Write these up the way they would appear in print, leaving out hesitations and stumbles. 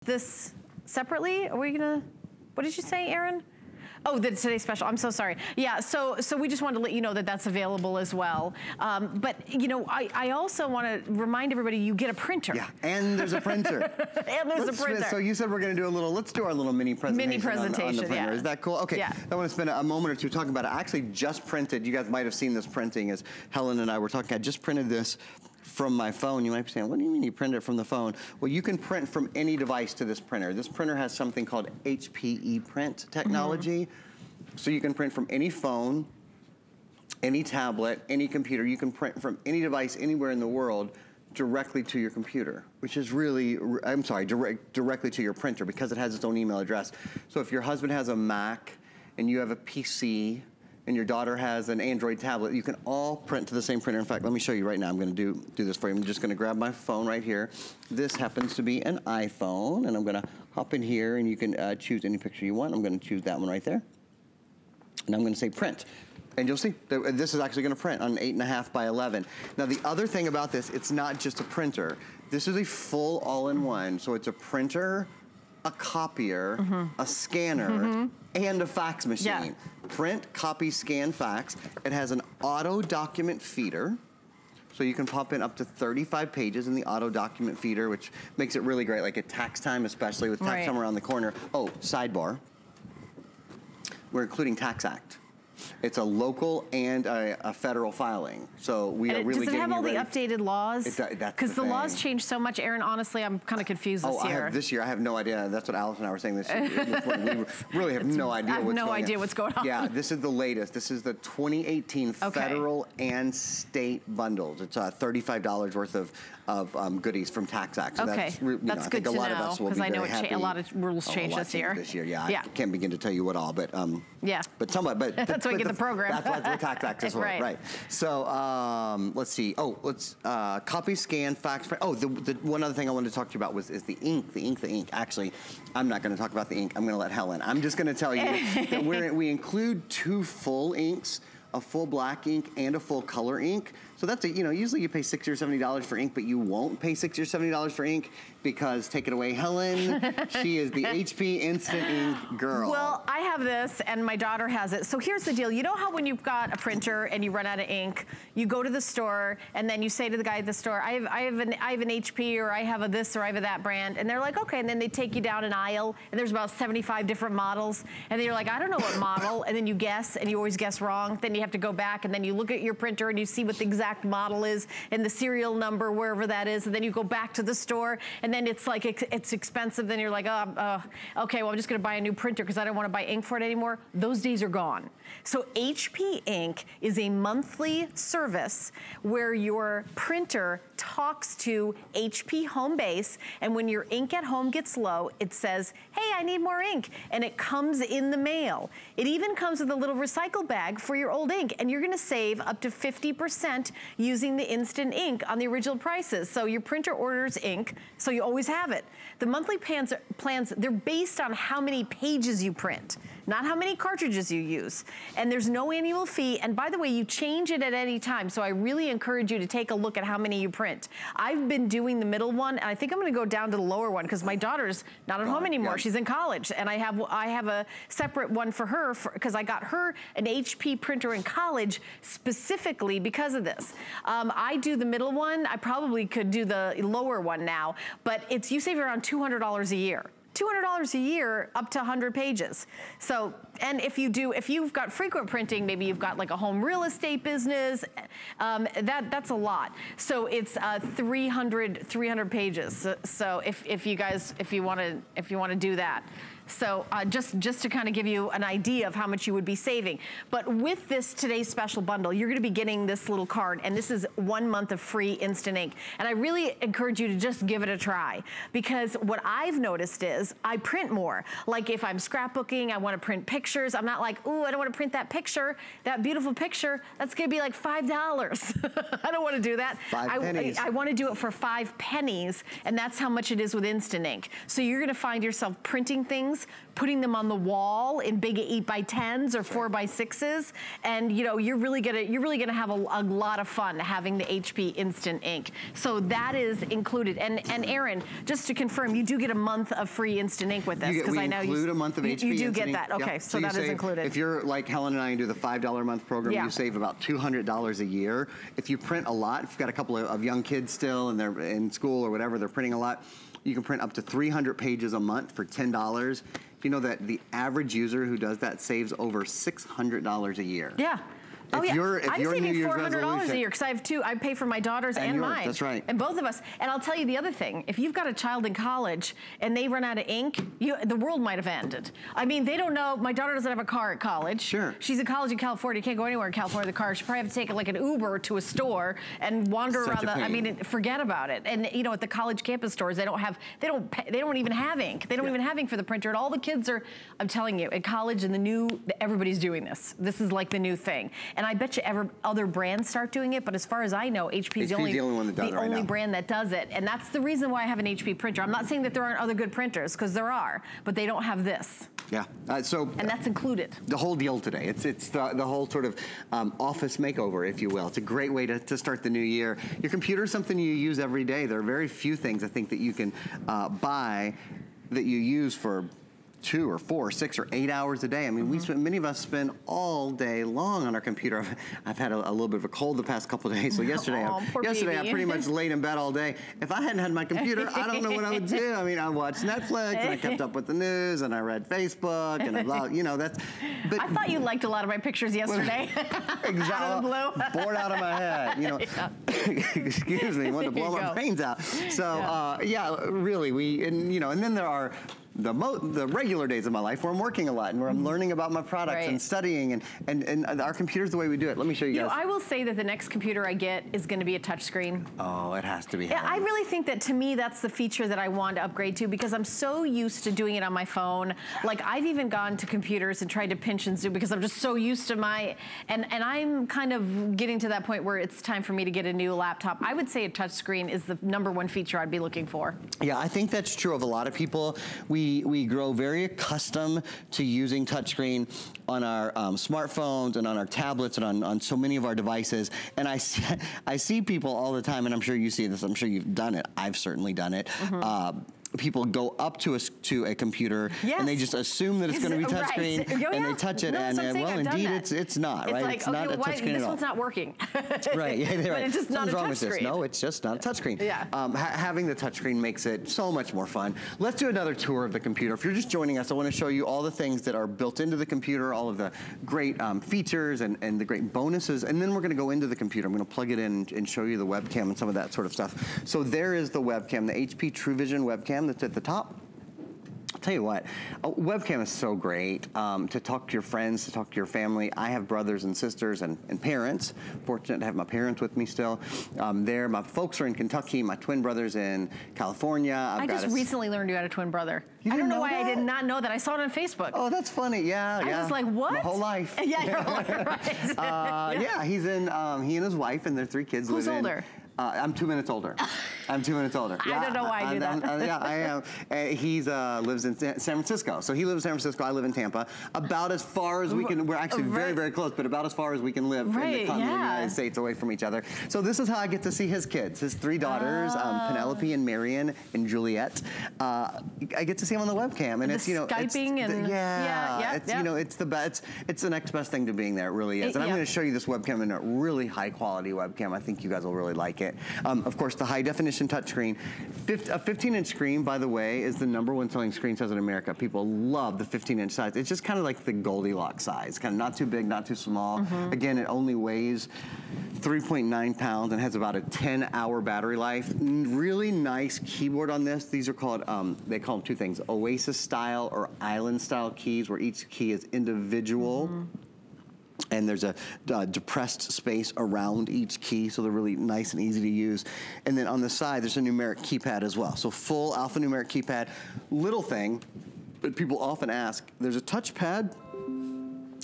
this separately? Are we gonna, what did you say, Erin? Oh, the today's special, I'm so sorry. Yeah, so we just wanted to let you know that that's available as well. But, you know, I also want to remind everybody you get a printer. Yeah, and there's a printer. And there's a printer. So you said we're going to do a little, let's do our little mini presentation, on the printer. Yeah. Is that cool? Okay, yeah. I want to spend a moment or two talking about it. I actually just printed, you guys might have seen this printing as Helen and I were talking. I just printed this from my phone. You might be saying, what do you mean you print it from the phone? Well, you can print from any device to this printer. This printer has something called HPE print technology. So you can print from any phone, any tablet, any computer. You can print from any device anywhere in the world directly to your computer, which is really, I'm sorry, directly to your printer because it has its own email address. So if your husband has a Mac and you have a PC and your daughter has an Android tablet, you can all print to the same printer. In fact, let me show you right now. I'm gonna do this for you. I'm just gonna grab my phone right here. This happens to be an iPhone, and I'm gonna hop in here and you can choose any picture you want. I'm gonna choose that one right there. And I'm gonna say print. And you'll see, this is actually gonna print on 8.5 by 11. Now the other thing about this, it's not just a printer. This is a full all-in-one. So it's a printer, a copier, a scanner, and a fax machine. Yeah. Print, copy, scan, fax. It has an auto document feeder. So you can pop in up to 35 pages in the auto document feeder, which makes it really great, like at tax time, especially with tax time around the corner. Oh, sidebar. We're including Tax Act. It's a local and a federal filing. So we are really getting you ready. Does it have all the updated laws? Because the laws change so much, Erin, honestly, I'm kind of confused this year. This year, I have no idea. That's what Alice and I were saying this year. We really have no idea what's going on. Yeah, this is the latest. This is the 2018 federal and state bundles. It's $35 worth of goodies from Tax Act. So that's good to know, because I know a lot of rules change this year. Yeah, I can't begin to tell you what all, but somewhat. But that's why you get the program. That's what the Tax Act is for, right? So let's see. Oh, let's copy, scan, fax, print. Oh, the one other thing I wanted to talk to you about is the ink. The ink. Actually, I'm not going to talk about the ink. I'm going to let Helen. I'm just going to tell you that we include 2 full inks, a full black ink and a full color ink. So that's usually you pay $60 or $70 for ink, but you won't pay $60 or $70 for ink because, take it away, Helen. She is the HP Instant Ink girl. Well, I have this and my daughter has it. So here's the deal. You know how when you've got a printer and you run out of ink, you go to the store and then you say to the guy at the store, I have an HP, or I have a this, or I have a that brand. And they're like, okay. And then they take you down an aisle and there's about 75 different models. And then you're like, I don't know what model. And then you guess, and you always guess wrong. Then you have to go back and then you look at your printer and you see what the exact model is and the serial number, wherever that is. And then you go back to the store and then it's like, it's expensive. Then you're like, okay, well, I'm just gonna buy a new printer because I don't wanna buy ink for it anymore. Those days are gone. So HP Ink is a monthly service where your printer talks to HP Homebase, and when your ink at home gets low, it says, hey, I need more ink, and it comes in the mail. It even comes with a little recycle bag for your old ink, and you're gonna save up to 50% using the instant ink on the original prices. So your printer orders ink, so you always have it. The monthly plans, they're based on how many pages you print, not how many cartridges you use. And there's no annual fee. And by the way, you change it at any time. So I really encourage you to take a look at how many you print. I've been doing the middle one, and I think I'm gonna go down to the lower one because my daughter's not at home anymore. She's in college. And I have a separate one for her because I got her an HP printer in college specifically because of this. I do the middle one. I probably could do the lower one now, but you save around $200 a year. $200 a year up to 100 pages. So, and if you've got frequent printing, maybe you've got like a home real estate business, that's a lot. So it's 300 pages. So if you want to do that. So just to kind of give you an idea of how much you would be saving. But with this today's special bundle, you're gonna be getting this little card, and this is 1 month of free instant ink. And I really encourage you to just give it a try, because what I've noticed is I print more. Like if I'm scrapbooking, I wanna print pictures. I'm not like, ooh, I don't wanna print that picture, that beautiful picture. That's gonna be like $5. I don't wanna do that. 5 pennies. I wanna do it for 5 pennies, and that's how much it is with instant ink. So you're gonna find yourself printing things things, putting them on the wall in big 8x10s or 4x6s, and you know, you're really gonna have a lot of fun having the HP Instant Ink. So that is included. And Aaron, just to confirm, you do get a month of free Instant Ink with this, because I know include a month of HP you do Instant get Ink. that. Okay, Yep. so that is included. If you're like Helen and I and do the $5 a month program, you save about $200 a year. If you print a lot, if you've got a couple of young kids still and they're in school or whatever, they're printing a lot, you can print up to 300 pages a month for $10. You know that the average user who does that saves over $600 a year. Yeah. I'm saving $400 a year because I have two. I pay for my daughters and mine. That's right. And both of us. And I'll tell you the other thing. If you've got a child in college and they run out of ink, the world might have ended. I mean, they don't know. My daughter doesn't have a car at college. Sure. She's in college in California. Can't go anywhere in California with a car. She probably have to take like an Uber to a store and wander around the. I mean, forget about it. And you know, at the college campus stores, they don't even have ink. They don't even have ink for the printer. And all the kids are. I'm telling you, at college and everybody's doing this. This is like the new thing. And I bet you other brands start doing it, but as far as I know, HP is the only one that does it right now. Brand that does it, and that's the reason why I have an HP printer. I'm not saying that there aren't other good printers, because there are, but they don't have this. Yeah, and that's included. The whole deal today. It's the whole sort of office makeover, if you will. It's a great way to start the new year. Your computer is something you use every day. There are very few things I think that you can buy that you use for 2 or 4 or 6 or 8 hours a day. I mean, many of us spend all day long on our computer. I've had a little bit of a cold the past couple of days, so yesterday I pretty much laid in bed all day. If I hadn't had my computer, I don't know what I would do. I mean, I watched Netflix, and I kept up with the news, and I read Facebook, and But I thought you liked a lot of my pictures yesterday. Exactly. Out of the blue. Bored out of my head. You know, excuse me, wanted to blow my brains out. So really, and then there are the regular days of my life where I'm working a lot and where I'm learning about my products and studying, and our computer's the way we do it. Let me show you guys. I will say that the next computer I get is going to be a touchscreen. Oh, it has to be. Yeah, I really think that, to me, that's the feature that I want to upgrade to, because I'm so used to doing it on my phone. Like, I've even gone to computers and tried to pinch and zoom because I'm just so used to and I'm kind of getting to that point where it's time for me to get a new laptop. I would say a touchscreen is the #1 feature I'd be looking for. Yeah, I think that's true of a lot of people. We grow very accustomed to using touchscreen on our smartphones and on our tablets and on so many of our devices. And I see people all the time, and I'm sure you see this, I'm sure you've done it, I've certainly done it. People go up to a computer and they just assume that it's going to be touchscreen, and they touch it, and well, indeed, it's not, right? Like, it's not a touchscreen at all. This one's not working. Right, yeah, right. But it's just not a touchscreen. No, it's just not a touchscreen. Yeah. Having the touchscreen makes it so much more fun. Let's do another tour of the computer. If you're just joining us, I want to show you all the things that are built into the computer, all of the great features and the great bonuses, and then we're going to go into the computer. I'm going to plug it in and show you the webcam and some of that sort of stuff. So there is the webcam, the HP TrueVision webcam that's at the top. I'll tell you what, a webcam is so great to talk to your friends, to talk to your family. I have brothers and sisters and parents. Fortunate to have my parents with me still. My folks are in Kentucky, my twin brother's in California. I just recently learned you had a twin brother. I don't know why I did not know that. I saw it on Facebook. Oh, that's funny. Yeah, I was like, what? My whole life. Yeah, your whole life, right. Yeah, he and his wife and their 3 kids live in. Who's older? I'm 2 minutes older. I'm 2 minutes older. I don't know why I do that. Yeah, I am. He lives in San Francisco. So he lives in San Francisco. I live in Tampa. About as far as we can, we're actually very, very close, but about as far as we can live in the continent of the United States away from each other. So this is how I get to see his kids, his 3 daughters, Penelope and Marion and Juliet. I get to see them on the webcam. And it's, Skyping it's the best. It's the next best thing to being there. It really is. And I'm going to show you this webcam in a really high quality webcam. I think you guys will really like it. Of course, the high definition touchscreen. A 15-inch screen, by the way, is the #1 selling screen size in America. People love the 15-inch size. It's just kind of like the Goldilocks size, kind of not too big, not too small. Again, it only weighs 3.9 pounds and has about a 10-hour battery life. Really nice keyboard on this. These are called, they call them 2 things, Oasis style or Island style keys, where each key is individual. And there's a depressed space around each key, so they're really nice and easy to use. And then on the side, there's a numeric keypad as well. So full alphanumeric keypad. Little thing, but people often ask, there's a touchpad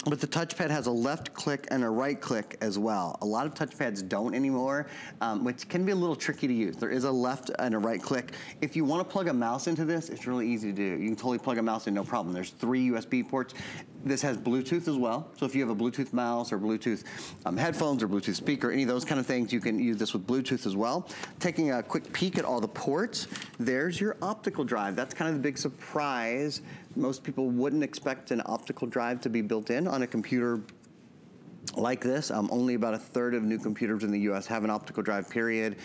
But the touchpad has a left click and a right click as well. A lot of touchpads don't anymore, which can be a little tricky to use. There is a left and a right click. If you want to plug a mouse into this, it's really easy to do. You can totally plug a mouse in, no problem. There's 3 USB ports. This has Bluetooth as well. So if you have a Bluetooth mouse or Bluetooth headphones or Bluetooth speaker, any of those kind of things, you can use this with Bluetooth as well. Taking a quick peek at all the ports, there's your optical drive. That's kind of the big surprise. Most people wouldn't expect an optical drive to be built in on a computer like this. Only about 1/3 of new computers in the US have an optical drive, period.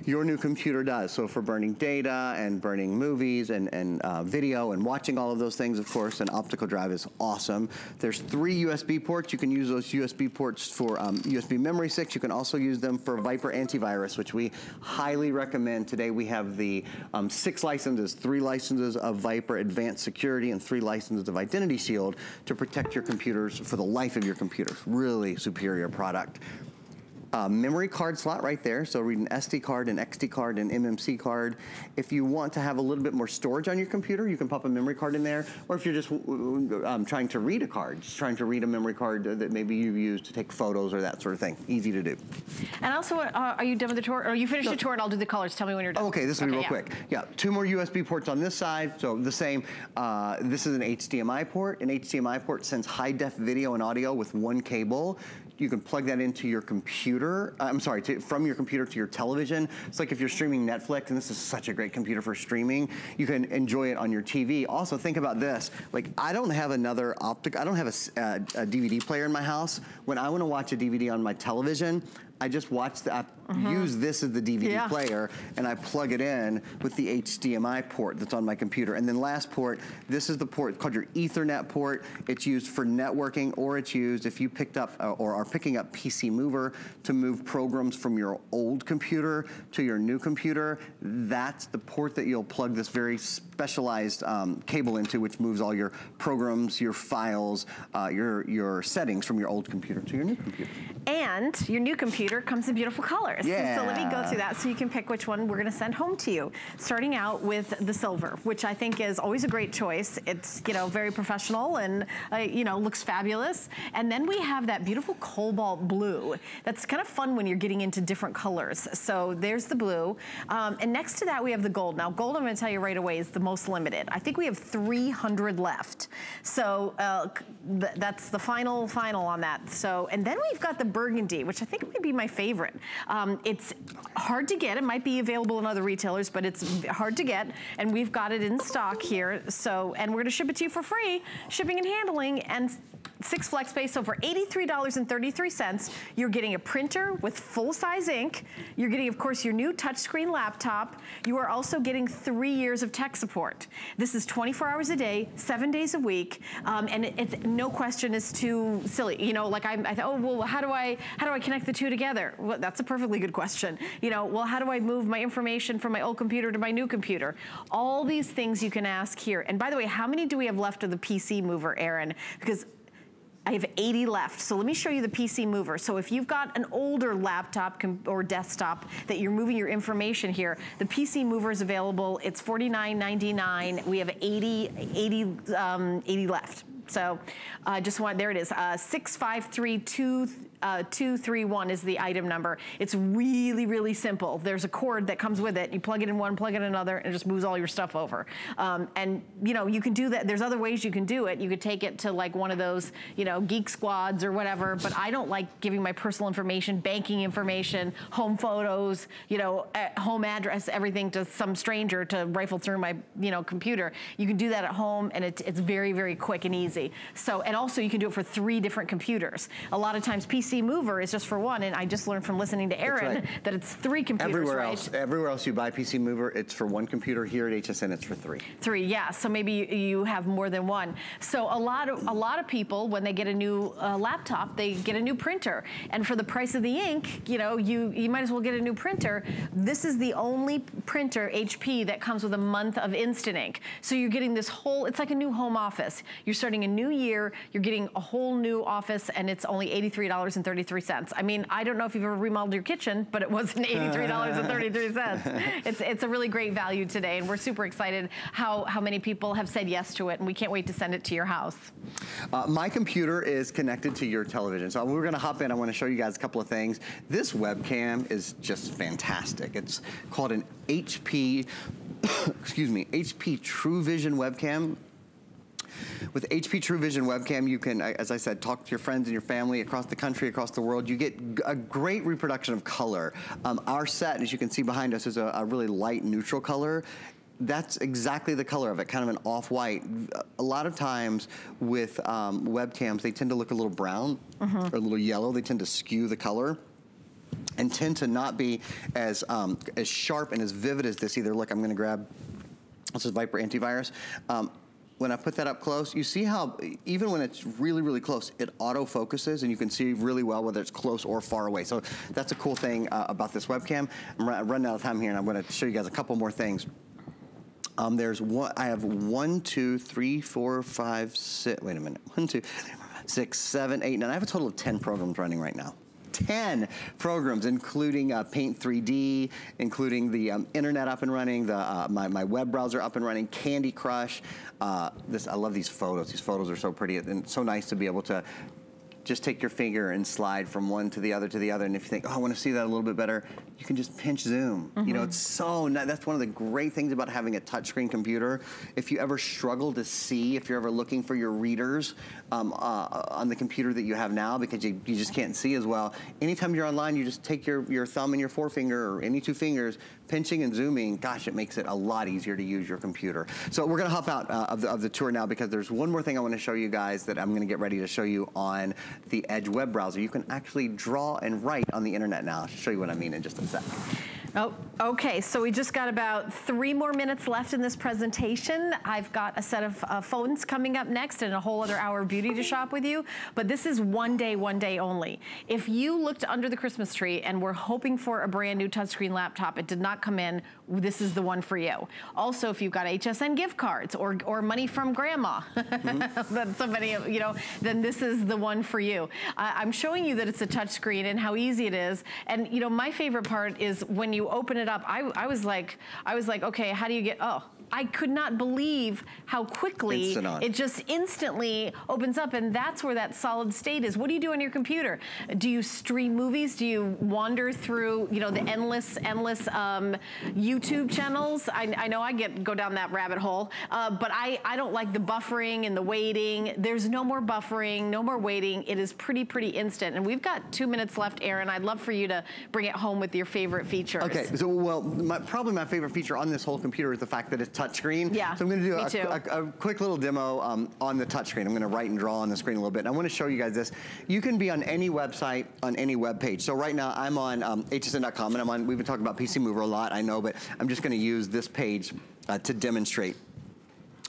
Your new computer does. So for burning data and burning movies and video and watching all of those things, of course, an optical drive is awesome. There's 3 USB ports. You can use those USB ports for USB memory sticks. You can also use them for Viper antivirus, which we highly recommend. Today we have the 6 licenses, 3 licenses of Viper Advanced Security and 3 licenses of Identity Shield to protect your computers for the life of your computers. Really superior product. Memory card slot right there, so read an SD card, an XD card, an MMC card. If you want to have a little bit more storage on your computer, you can pop a memory card in there, or if you're just trying to read a card, just trying to read a memory card that maybe you use to take photos or that sort of thing. Easy to do. And also, are you done with the tour? Or you finished the tour and I'll do the colors. Tell me when you're done. Okay, this will be real quick. Yeah, 2 more USB ports on this side, so the same. This is an HDMI port. An HDMI port sends high-def video and audio with 1 cable. You can plug that into your computer, from your computer to your television. It's like if you're streaming Netflix, and this is such a great computer for streaming, you can enjoy it on your TV. Also, think about this. Like, I don't have another I don't have a DVD player in my house. When I want to watch a DVD on my television, I just watch the app, use this as the DVD player, and I plug it in with the HDMI port that's on my computer. And then last port, this is the port called your Ethernet port. It's used for networking, or it's used if you picked up or are picking up PC Mover to move programs from your old computer to your new computer. That's the port that you'll plug this very specialized cable into, which moves all your programs, your files, your settings from your old computer to your new computer. And your new computer comes in beautiful colors. Yeah. So let me go through that so you can pick which one we're gonna send home to you. Starting out with the silver, which I think is always a great choice. It's, you know, very professional and, you know, looks fabulous. And then we have that beautiful cobalt blue. That's kind of fun when you're getting into different colors. So there's the blue. And next to that, we have the gold. Now, gold, I'm gonna tell you right away, is the most limited. I think we have 300 left. So that's the final on that. So, and then we've got the burgundy, which I think might be my favorite. It's hard to get. It might be available in other retailers, but it's hard to get, and we've got it in stock here. So, and we're gonna ship it to you for free, shipping and handling, and 6 flex pay. So for $83.33, you're getting a printer with full-size ink. You're getting, of course, your new touchscreen laptop. You are also getting 3 years of tech support. This is 24 hours a day, 7 days a week, and it's no question is too silly. You know, like I thought, oh well, how do I connect the two together? Well, that's a perfectly good question. You know, well, how do I move my information from my old computer to my new computer? All these things you can ask here. And by the way, how many do we have left of the PC Mover, Erin? Because I have 80 left. So let me show you the PC Mover. So if you've got an older laptop or desktop that you're moving your information here, the PC Mover is available. It's $49.99. We have 80 left. So there it is, 653231 is the item number. It's really, really simple. There's a cord that comes with it. You plug it in one, plug it in another, and it just moves all your stuff over. And you know, you can do that. There's other ways you can do it. You could take it to like one of those, you know, geek squads or whatever, but I don't like giving my personal information, banking information, home photos, you know, home address, everything to some stranger to rifle through my, you know, computer. You can do that at home, and it's very, very quick and easy. So, and also you can do it for 3 different computers. A lot of times PC Mover is just for one, and I just learned from listening to Erin that it's 3 computers, Everywhere else you buy PC Mover, it's for 1 computer. Here at HSN, it's for 3. 3, yeah. So maybe you have more than one. So a lot of people, when they get a new laptop, they get a new printer, and for the price of the ink, you know, you might as well get a new printer. This is the only printer, HP, that comes with a month of instant ink. So you're getting this whole, it's like a new home office. You're starting a new year, you're getting a whole new office, and it's only $83.33. $83.33. I mean, I don't know if you've ever remodeled your kitchen, but it wasn't $83.33. It's a really great value today, and we're super excited how many people have said yes to it, and we can't wait to send it to your house. My computer is connected to your television, so we're gonna hop in. I wanna show you guys a couple of things. This webcam is just fantastic. It's called an HP, excuse me, HP True Vision webcam. With HP True Vision webcam, you can, as I said, talk to your friends and your family across the country, across the world. You get a great reproduction of color. Our set, as you can see behind us, is a really light neutral color. That's exactly the color of it, kind of an off-white. A lot of times with webcams, they tend to look a little brown or a little yellow. They tend to skew the color and tend to not be as sharp and as vivid as this either. Look, I'm gonna grab, this is Viper Antivirus. When I put that up close, you see how even when it's really, really close, it auto-focuses and you can see really well whether it's close or far away. So that's a cool thing about this webcam. I'm running out of time here and I'm gonna show you guys a couple more things. There's one, I have 1, 2, 3, 4, 5, 6, wait a minute, 1, 2, 3, 4, 5, 6, 7, 8, 9. I have a total of 10 programs running right now. 10 programs, including Paint 3D, including the internet up and running, my web browser up and running, Candy Crush. I love these photos. These photos are so pretty and so nice to be able to just take your finger and slide from one to the other to the other. And if you think, oh, I want to see that a little bit better, you can just pinch zoom. You know, it's so nice. That's one of the great things about having a touchscreen computer. If you ever struggle to see, if you're ever looking for your readers on the computer that you have now because you just can't see as well, anytime you're online, you just take your thumb and your forefinger or any two fingers, pinching and zooming, gosh, it makes it a lot easier to use your computer. So we're gonna hop out of the tour now because there's one more thing I wanna show you guys that I'm gonna get ready to show you on the Edge web browser. You can actually draw and write on the internet now. I'll show you what I mean in just a sec. Oh, okay, so we just got about 3 more minutes left in this presentation. I've got a set of phones coming up next and a whole other hour of beauty to shop with you, but this is one day only. If you looked under the Christmas tree and were hoping for a brand new touchscreen laptop, it did not come in, this is the one for you. Also, if you've got HSN gift cards or money from grandma, that somebody, you know, then this is the one for you. I'm showing you that it's a touchscreen and how easy it is, and you know, my favorite part is when you open it up, I was like, okay, how do you get, oh, I could not believe how quickly it just instantly opens up, and that's where that solid state is. What do you do on your computer? Do you stream movies? Do you wander through, you know, the endless YouTube channels? I know I go down that rabbit hole, but I don't like the buffering and the waiting. There's no more buffering, no more waiting. It is pretty instant, and we've got 2 minutes left, Aaron. I'd love for you to bring it home with your favorite features. Okay, so well, probably my favorite feature on this whole computer is the fact that it's touchscreen. Yeah, so I'm going to do a quick little demo on the touchscreen. I'm going to write and draw on the screen a little bit. And I want to show you guys this. You can be on any website, on any web page. So right now I'm on hsn.com, and we've been talking about PC Mover a lot, I know, but I'm just going to use this page to demonstrate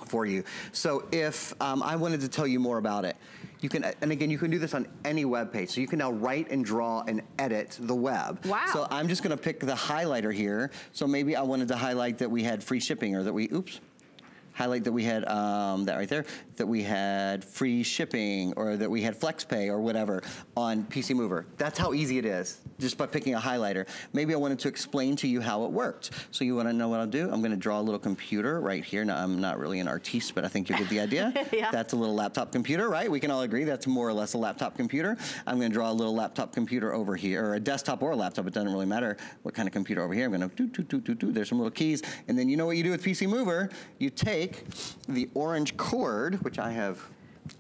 for you. So if I wanted to tell you more about it, you can, and again, you can do this on any web page. So you can now write and draw and edit the web. Wow. So I'm just gonna pick the highlighter here. So maybe I wanted to highlight that we had free shipping, or that we, highlight that we had, that right there, that we had free shipping, or that we had FlexPay or whatever on PC Mover. That's how easy it is, just by picking a highlighter. Maybe I wanted to explain to you how it worked. So you wanna know what I'll do? I'm gonna draw a little computer right here. Now, I'm not really an artiste, but I think you get the idea. Yeah. That's a little laptop computer, right? We can all agree that's more or less a laptop computer. I'm gonna draw a little laptop computer over here, or a desktop or a laptop, it doesn't really matter what kind of computer over here. I'm gonna there's some little keys, and then you know what you do with PC Mover? You take the orange cord, which I have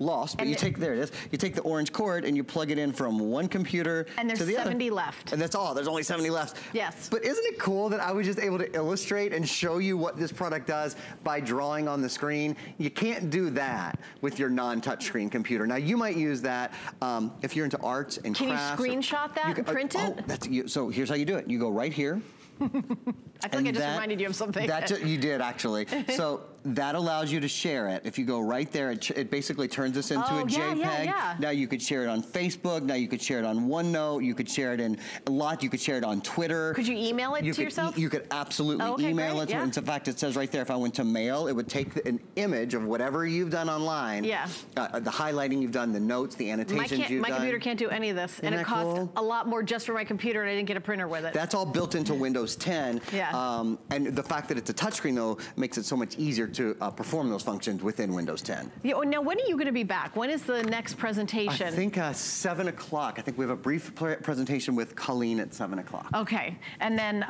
lost, but there it is. You take the orange cord and you plug it in from one computer to the other. And there's 70 left. And that's all, there's only 70 left. Yes. But isn't it cool that I was just able to illustrate and show you what this product does by drawing on the screen? You can't do that with your non-touchscreen computer. Now you might use that if you're into arts and crafts. Can you screenshot that and print it? So here's how you do it. You go right here. I feel like I just reminded you of something. You did, actually. So that allows you to share it. If you go right there, it basically turns this into a JPEG. Now you could share it on Facebook. Now you could share it on OneNote. You could share it in a lot. You could share it on Twitter. Could you email it to yourself? You could absolutely email it. In fact, it says right there, if I went to mail, it would take an image of whatever you've done online. Yeah. The highlighting you've done, the notes, the annotations you've done. My computer can't do any of this. And it costs a lot more just for my computer, and I didn't get a printer with it. That's all built into Windows 10. Yeah. And the fact that it's a touchscreen, though, makes it so much easier to perform those functions within Windows 10. Yeah, now, when are you going to be back? When is the next presentation? I think 7 o'clock. I think we have a brief presentation with Colleen at 7 o'clock. Okay. And then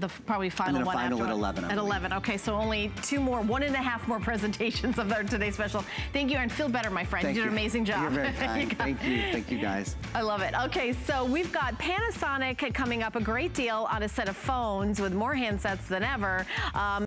the probably final one final after. At 11. At 11. Okay, so only 1.5 more presentations of our today's special. Thank you, and feel better, my friend. You did an amazing job. You're very kind. Thank you. Thank you, guys. I love it. Okay, so we've got Panasonic coming up, a great deal on a set of phones with more handsets than ever.